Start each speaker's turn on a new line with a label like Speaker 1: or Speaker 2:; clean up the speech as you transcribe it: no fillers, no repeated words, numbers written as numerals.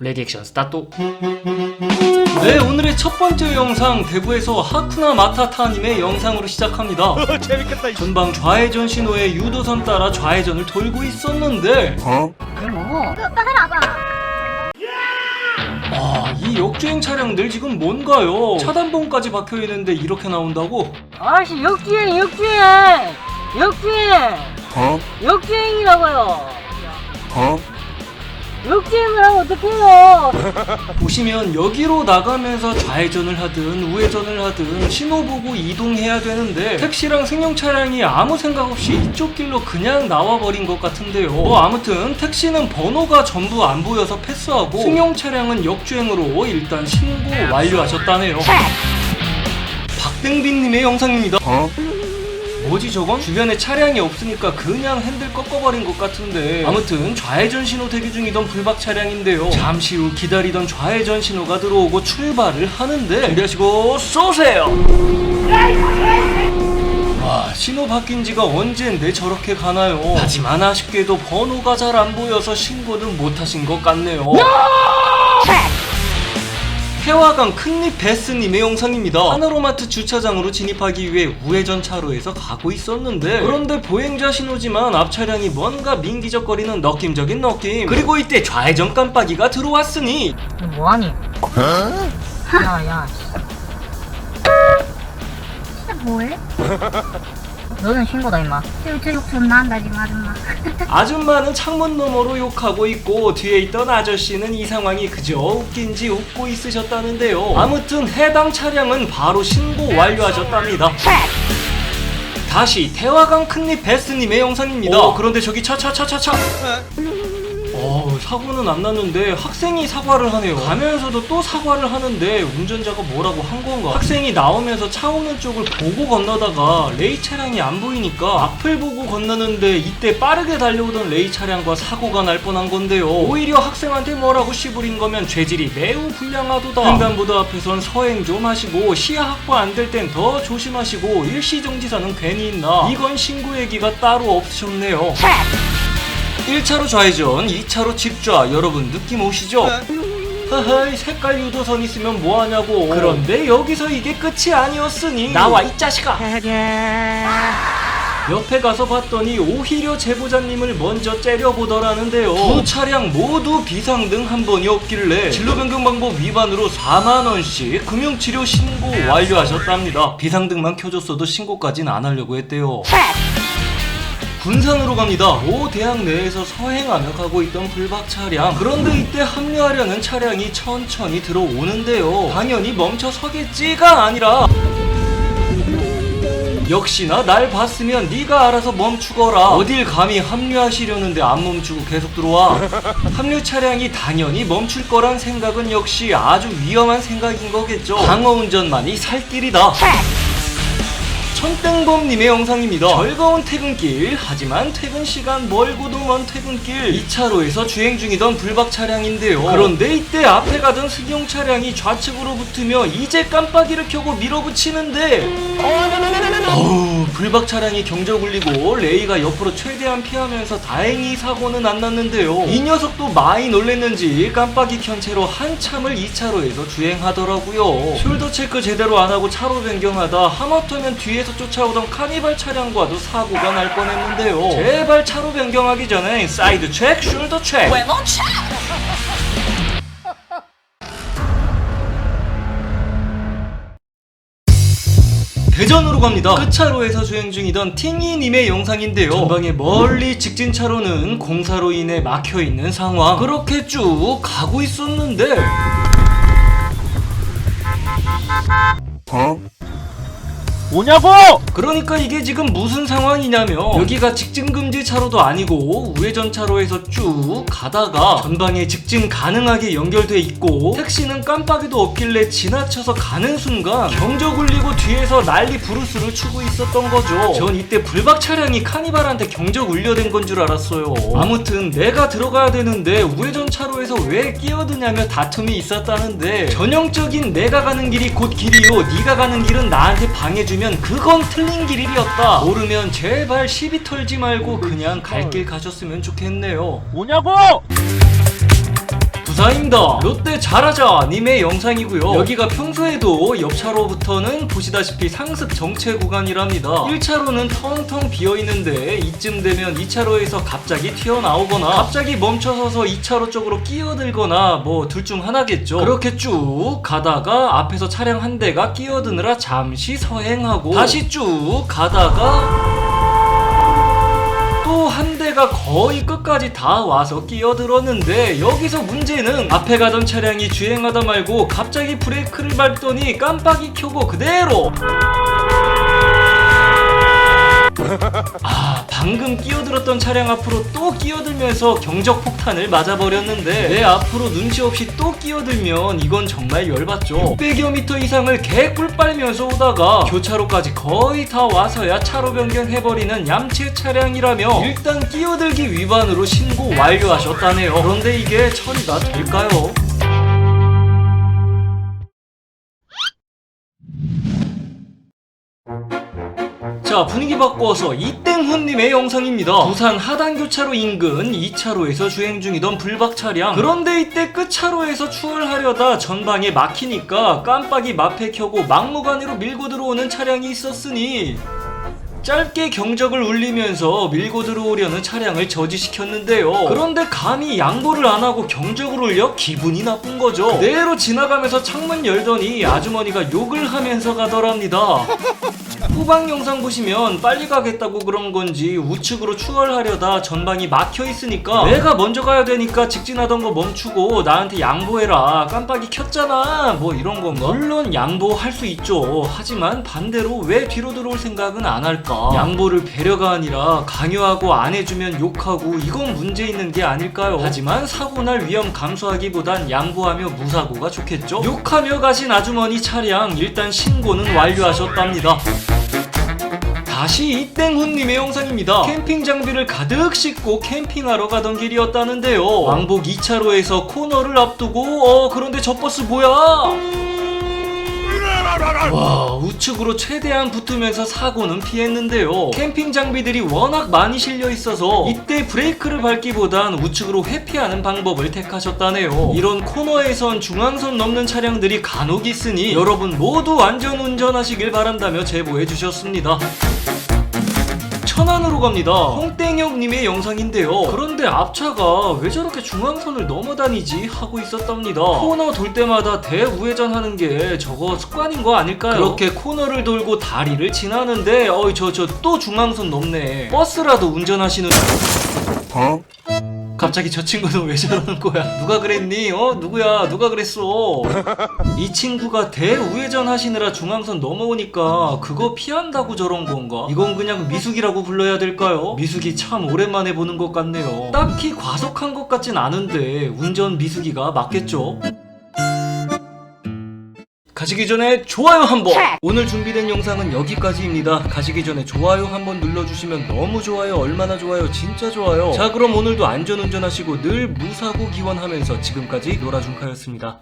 Speaker 1: 레디액션 스타트. 네, 오늘의 첫 번째 영상 대구에서 하쿠나 마타타님의 영상으로 시작합니다.
Speaker 2: 재밌겠다.
Speaker 1: 전방 좌회전 신호에 유도선 따라 좌회전을 돌고 있었는데 이 역주행 차량들 지금 뭔가요? 차단봉까지 박혀있는데 이렇게 나온다고?
Speaker 3: 아씨 역주행 역주행이라고요. 역주행을 하면 어떡해요.
Speaker 1: 보시면 여기로 나가면서 좌회전을 하든 우회전을 하든 신호 보고 이동해야 되는데 택시랑 승용 차량이 아무 생각 없이 이쪽 길로 그냥 나와버린 것 같은데요. 아무튼 택시는 번호가 전부 안 보여서 패스하고 승용 차량은 역주행으로 일단 신고 완료하셨다네요. 박땡빈님의 영상입니다. 뭐지 저건? 주변에 차량이 없으니까 그냥 핸들 꺾어버린 것 같은데 아무튼 좌회전 신호 대기 중이던 불박 차량인데요. 잠시 후 기다리던 좌회전 신호가 들어오고 출발을 하는데 준비하시고 쏘세요! 와, 신호 바뀐 지가 언젠데 저렇게 가나요? 하지만 아쉽게도 번호가 잘 안 보여서 신고는 못하신 것 같네요. 태화강 큰립 베스님의 영상입니다. 하나로마트 주차장으로 진입하기 위해 우회전 차로에서 가고 있었는데 그런데 보행자 신호지만 앞 차량이 뭔가 민기적거리는 느낌적인 느낌. 그리고 이때 좌회전 깜빡이가 들어왔으니
Speaker 3: 뭐하니? 야야
Speaker 4: 진짜 뭐해?
Speaker 3: 너는 신고다 임마.
Speaker 4: 저 욕 존나 한다 지금 아줌마.
Speaker 1: 아줌마는 창문 너머로 욕하고 있고 뒤에 있던 아저씨는 이 상황이 그저 웃긴지 웃고 있으셨다는데요. 아무튼 해당 차량은 바로 신고 완료하셨답니다. 다시 태화강 큰립 베스님의 영상입니다. 그런데 저기 차차차차차 사고는 안 났는데 학생이 사과를 하네요. 가면서도 또 사과를 하는데 운전자가 뭐라고 한 건가? 학생이 나오면서 차 오는 쪽을 보고 건너다가 레이 차량이 안 보이니까 앞을 보고 건너는데 이때 빠르게 달려오던 레이 차량과 사고가 날 뻔한 건데요. 오히려 학생한테 뭐라고 씨부린 거면 죄질이 매우 불량하도다. 횡단보도 앞에선 서행 좀 하시고 시야 확보 안 될 땐 더 조심하시고 일시정지선은 괜히 있나? 이건 신고 얘기가 따로 없으셨네요. 1차로 좌회전, 2차로 직좌. 여러분 느낌 오시죠? 하하이 색깔 유도선 있으면 뭐하냐고. 그런데 여기서 이게 끝이 아니었으니 나와 이 자식아. 옆에 가서 봤더니 오히려 제보자님을 먼저 째려보더라는데요. 두 차량 모두 비상등 한 번이 없길래 진로변경 방법 위반으로 4만원씩 금융치료 신고 완료하셨답니다. 비상등만 켜줬어도 신고까진 안 하려고 했대요. 군산으로 갑니다. 모 대학 내에서 서행하며 가고 있던 불박 차량. 그런데 이때 합류하려는 차량이 천천히 들어오는데요. 당연히 멈춰 서겠지가 아니라 역시나 날 봤으면 네가 알아서 멈추거라. 어딜 감히 합류하시려는데 안 멈추고 계속 들어와. 합류 차량이 당연히 멈출 거란 생각은 역시 아주 위험한 생각인 거겠죠. 방어운전만이 살 길이다. 천땡범님의 영상입니다. 즐거운 퇴근길. 하지만 퇴근시간 멀고도 먼 퇴근길 2차로에서 주행 중이던 불박 차량인데요. 그런데 이때 앞에 가던 승용 차량이 좌측으로 붙으며 이제 깜빡이를 켜고 밀어붙이는데 불박 차량이 경적 울리고 레이가 옆으로 최대한 피하면서 다행히 사고는 안 났는데요. 이 녀석도 많이 놀랬는지 깜빡이 켠 채로 한참을 2차로에서 주행하더라고요. 숄더 체크 제대로 안 하고 차로 변경하다 하마터면 뒤에서 쫓아오던 카니발 차량과도 사고가 날 뻔했는데요. 제발 차로 변경하기 전에 사이드 체크, 숄더 체크.
Speaker 3: 왜 멈춰?
Speaker 1: 대전으로 갑니다. 끝차로에서 주행 중이던 팅이님의 영상인데요. 전방에 멀리 직진 차로는 공사로 인해 막혀있는 상황. 그렇게 쭉 가고 있었는데
Speaker 2: 뭐냐고!
Speaker 1: 그러니까 이게 지금 무슨 상황이냐면 여기가 직진금지 차로도 아니고 우회전 차로에서 쭉 가다가 전방에 직진 가능하게 연결돼 있고 택시는 깜빡이도 없길래 지나쳐서 가는 순간 경적 울리고 뒤에서 난리 부르스를 추고 있었던 거죠. 전 이때 불박 차량이 카니발한테 경적 울려댄 건 줄 알았어요. 아무튼 내가 들어가야 되는데 우회전 차로에서 왜 끼어드냐며 다툼이 있었다는데 전형적인 내가 가는 길이 곧 길이요 네가 가는 길은 나한테 방해주면 그건 틀린 길이었다. 모르면 제발 시비 털지 말고 그냥 갈 길 가셨으면 좋겠네요.
Speaker 2: 뭐냐고!
Speaker 1: 감사합니다. 롯데 잘하자 님의 영상이고요. 여기가 평소에도 옆차로부터는 보시다시피 상습 정체 구간이랍니다. 1차로는 텅텅 비어있는데 이쯤 되면 2차로에서 갑자기 튀어나오거나 갑자기 멈춰서서 2차로 쪽으로 끼어들거나 뭐 둘 중 하나겠죠. 그렇게 쭉 가다가 앞에서 차량 한 대가 끼어드느라 잠시 서행하고 다시 쭉 가다가 또 한 대가 거의 끝까지 다 와서 끼어들었는데 여기서 문제는 앞에 가던 차량이 주행하다 말고 갑자기 브레이크를 밟더니 깜빡이 켜고 그대로 방금 끼어들었던 차량 앞으로 또 끼어들면서 경적 폭탄을 맞아버렸는데 내 앞으로 눈치 없이 또 끼어들면 이건 정말 열받죠. 600여 미터 이상을 개꿀 빨면서 오다가 교차로까지 거의 다 와서야 차로 변경해버리는 얌체 차량이라며 일단 끼어들기 위반으로 신고 완료하셨다네요. 그런데 이게 처리가 될까요? 자, 분위기 바꿔서 이땡훈님의 영상입니다. 부산 하단교차로 인근 2차로에서 주행 중이던 불박 차량. 그런데 이때 끝차로에서 추월하려다 전방에 막히니까 깜빡이 마패 켜고 막무가내로 밀고 들어오는 차량이 있었으니 짧게 경적을 울리면서 밀고 들어오려는 차량을 저지시켰는데요. 그런데 감히 양보를 안 하고 경적을 울려 기분이 나쁜 거죠. 그대로 지나가면서 창문 열더니 아주머니가 욕을 하면서 가더랍니다. 후방 영상 보시면 빨리 가겠다고 그런 건지 우측으로 추월하려다 전방이 막혀 있으니까 내가 먼저 가야 되니까 직진하던 거 멈추고 나한테 양보해라, 깜빡이 켰잖아, 뭐 이런 건가? 물론 양보할 수 있죠. 하지만 반대로 왜 뒤로 들어올 생각은 안 할까? 양보를 배려가 아니라 강요하고 안 해주면 욕하고 이건 문제 있는 게 아닐까요? 하지만 사고날 위험 감수하기보단 양보하며 무사고가 좋겠죠? 욕하며 가신 아주머니 차량 일단 신고는 완료하셨답니다. 다시 이땡훈님의 영상입니다. 캠핑 장비를 가득 싣고 캠핑하러 가던 길이었다는데요. 왕복 2차로에서 코너를 앞두고 그런데 저 버스 뭐야? 와, 우측으로 최대한 붙으면서 사고는 피했는데요. 캠핑 장비들이 워낙 많이 실려 있어서 이때 브레이크를 밟기보단 우측으로 회피하는 방법을 택하셨다네요. 이런 코너에선 중앙선 넘는 차량들이 간혹 있으니 여러분 모두 안전 운전하시길 바란다며 제보해 주셨습니다. 천안으로 갑니다. 홍땡역님의 영상인데요. 그런데 앞차가 왜 저렇게 중앙선을 넘어다니지 하고 있었답니다. 코너 돌 때마다 대우회전 하는 게 저거 습관인 거 아닐까요? 그렇게 코너를 돌고 다리를 지나는데 저 또 중앙선 넘네. 버스라도 운전하시는 갑자기 저 친구는 왜 저러는 거야? 누가 그랬니? 누구야? 누가 그랬어? 이 친구가 대우회전 하시느라 중앙선 넘어오니까 그거 피한다고 저런 건가? 이건 그냥 미숙이라고 불러야 될까요? 미숙이 참 오랜만에 보는 것 같네요. 딱히 과속한 것 같진 않은데 운전 미숙이가 맞겠죠? 가시기 전에 좋아요 한번! 오늘 준비된 영상은 여기까지입니다. 가시기 전에 좋아요 한번 눌러주시면 너무 좋아요, 얼마나 좋아요, 진짜 좋아요. 자, 그럼 오늘도 안전운전하시고 늘 무사고 기원하면서 지금까지 노라준카였습니다.